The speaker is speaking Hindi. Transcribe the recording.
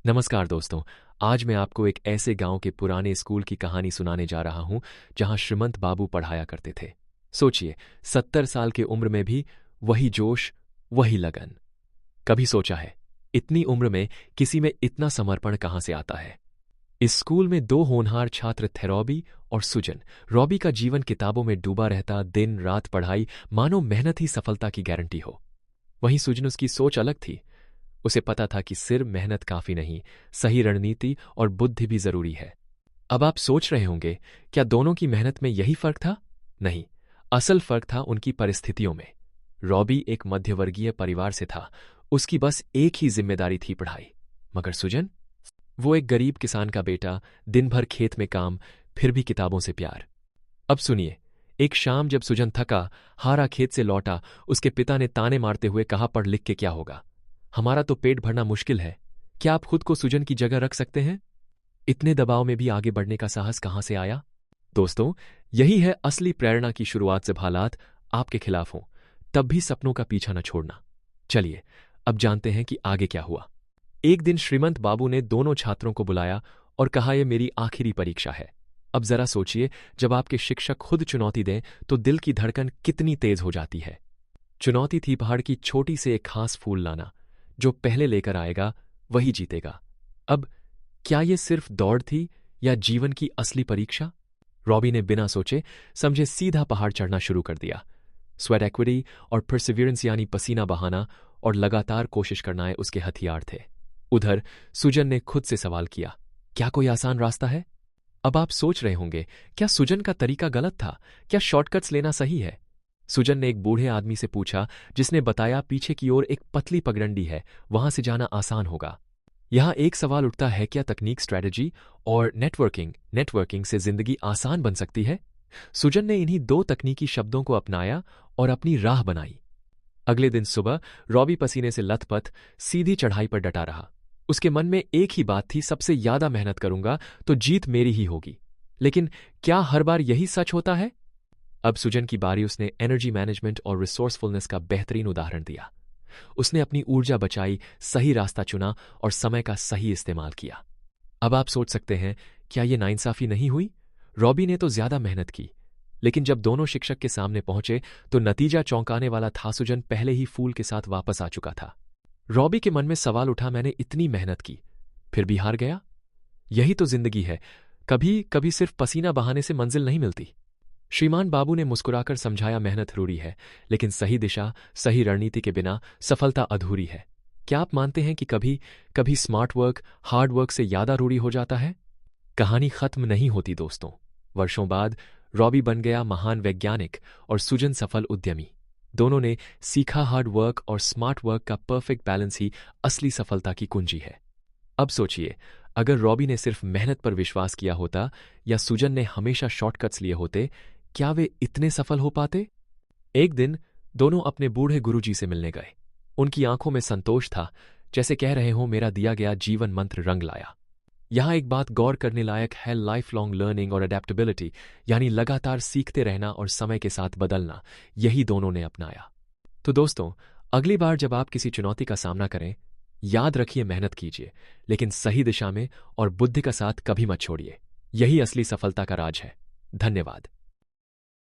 नमस्कार दोस्तों। आज मैं आपको एक ऐसे गांव के पुराने स्कूल की कहानी सुनाने जा रहा हूं जहां श्रीमंत बाबू पढ़ाया करते थे। सोचिए, 70 साल की उम्र में भी वही जोश, वही लगन। कभी सोचा है, इतनी उम्र में किसी में इतना समर्पण कहां से आता है? इस स्कूल में दो होनहार छात्र थे, रॉबी और सुजन। रॉबी का जीवन किताबों में डूबा रहता, दिन रात पढ़ाई, मानो मेहनत ही सफलता की गारंटी हो। वहीं सुजन, उसकी सोच अलग थी। उसे पता था कि सिर्फ मेहनत काफी नहीं, सही रणनीति और बुद्धि भी जरूरी है। अब आप सोच रहे होंगे, क्या दोनों की मेहनत में यही फर्क था? नहीं, असल फर्क था उनकी परिस्थितियों में। रॉबी एक मध्यवर्गीय परिवार से था, उसकी बस एक ही जिम्मेदारी थी, पढ़ाई। मगर सुजन, वो एक गरीब किसान का बेटा, दिन भर खेत में काम, फिर भी किताबों से प्यार। अब सुनिए, एक शाम जब सुजन थका हारा खेत से लौटा, उसके पिता ने ताने मारते हुए कहा, पढ़ लिख के क्या होगा? हमारा तो पेट भरना मुश्किल है। क्या आप खुद को सुजन की जगह रख सकते हैं? इतने दबाव में भी आगे बढ़ने का साहस कहां से आया? दोस्तों, यही है असली प्रेरणा की शुरुआत। जब हालात आपके खिलाफ हों, तब भी सपनों का पीछा न छोड़ना। चलिए, अब जानते हैं कि आगे क्या हुआ। एक दिन श्रीमंत बाबू ने दोनों छात्रों को बुलाया और कहा, यह मेरी आखिरी परीक्षा है। अब जरा सोचिए, जब आपके शिक्षक खुद चुनौती दें तो दिल की धड़कन कितनी तेज हो जाती है। चुनौती थी पहाड़ की चोटी से एक खास फूल लाना। जो पहले लेकर आएगा वही जीतेगा। अब क्या ये सिर्फ दौड़ थी या जीवन की असली परीक्षा? रॉबी ने बिना सोचे समझे सीधा पहाड़ चढ़ना शुरू कर दिया। स्वेट एक्विटी और परसिवियरेंस यानी पसीना बहाना और लगातार कोशिश करना उसके हथियार थे। उधर सुजन ने खुद से सवाल किया, क्या कोई आसान रास्ता है? अब आप सोच रहे होंगे, क्या सुजन का तरीका गलत था? क्या शॉर्टकट्स लेना सही है? सुजन ने एक बूढ़े आदमी से पूछा, जिसने बताया, पीछे की ओर एक पतली पगडंडी है, वहां से जाना आसान होगा। यहां एक सवाल उठता है, क्या तकनीक, स्ट्रेटजी और नेटवर्किंग से जिंदगी आसान बन सकती है? सुजन ने इन्हीं दो तकनीकी शब्दों को अपनाया और अपनी राह बनाई। अगले दिन सुबह रॉबी पसीने से लथपथ सीधी चढ़ाई पर डटा रहा। उसके मन में एक ही बात थी, सबसे ज्यादा मेहनत करूंगा तो जीत मेरी ही होगी। लेकिन क्या हर बार यही सच होता है? अब सुजन की बारी। उसने एनर्जी मैनेजमेंट और रिसोर्सफुलनेस का बेहतरीन उदाहरण दिया। उसने अपनी ऊर्जा बचाई, सही रास्ता चुना और समय का सही इस्तेमाल किया। अब आप सोच सकते हैं, क्या यह नाइंसाफी नहीं हुई? रॉबी ने तो ज्यादा मेहनत की, लेकिन जब दोनों शिक्षक के सामने पहुंचे तो नतीजा चौंकाने वाला था। सुजन पहले ही फूल के साथ वापस आ चुका था। रॉबी के मन में सवाल उठा, मैंने इतनी मेहनत की, फिर भी हार गया? यही तो जिंदगी है, कभी कभी सिर्फ पसीना बहाने से मंजिल नहीं मिलती। श्रीमान बाबू ने मुस्कुराकर समझाया, मेहनत जरूरी है, लेकिन सही दिशा, सही रणनीति के बिना सफलता अधूरी है। क्या आप मानते हैं कि कभी कभी स्मार्ट वर्क हार्ड वर्क से ज्यादा रूढ़ी हो जाता है? कहानी खत्म नहीं होती दोस्तों। वर्षों बाद रॉबी बन गया महान वैज्ञानिक और सुजन सफल उद्यमी। दोनों ने सीखा, हार्ड वर्क और स्मार्ट वर्क का परफेक्ट बैलेंस ही असली सफलता की कुंजी है। अब सोचिए, अगर रॉबी ने सिर्फ मेहनत पर विश्वास किया होता या सुजन ने हमेशा शॉर्टकट्स लिए होते, क्या वे इतने सफल हो पाते? एक दिन दोनों अपने बूढ़े गुरुजी से मिलने गए। उनकी आंखों में संतोष था, जैसे कह रहे हो, मेरा दिया गया जीवन मंत्र रंग लाया। यहां एक बात गौर करने लायक है, लाइफ लॉन्ग लर्निंग और अडेप्टेबिलिटी, यानी लगातार सीखते रहना और समय के साथ बदलना, यही दोनों ने अपनाया। तो दोस्तों, अगली बार जब आप किसी चुनौती का सामना करें, याद रखिए, मेहनत कीजिए, लेकिन सही दिशा में और बुद्धि का साथ कभी मत छोड़िए। यही असली सफलता का राज है। धन्यवाद।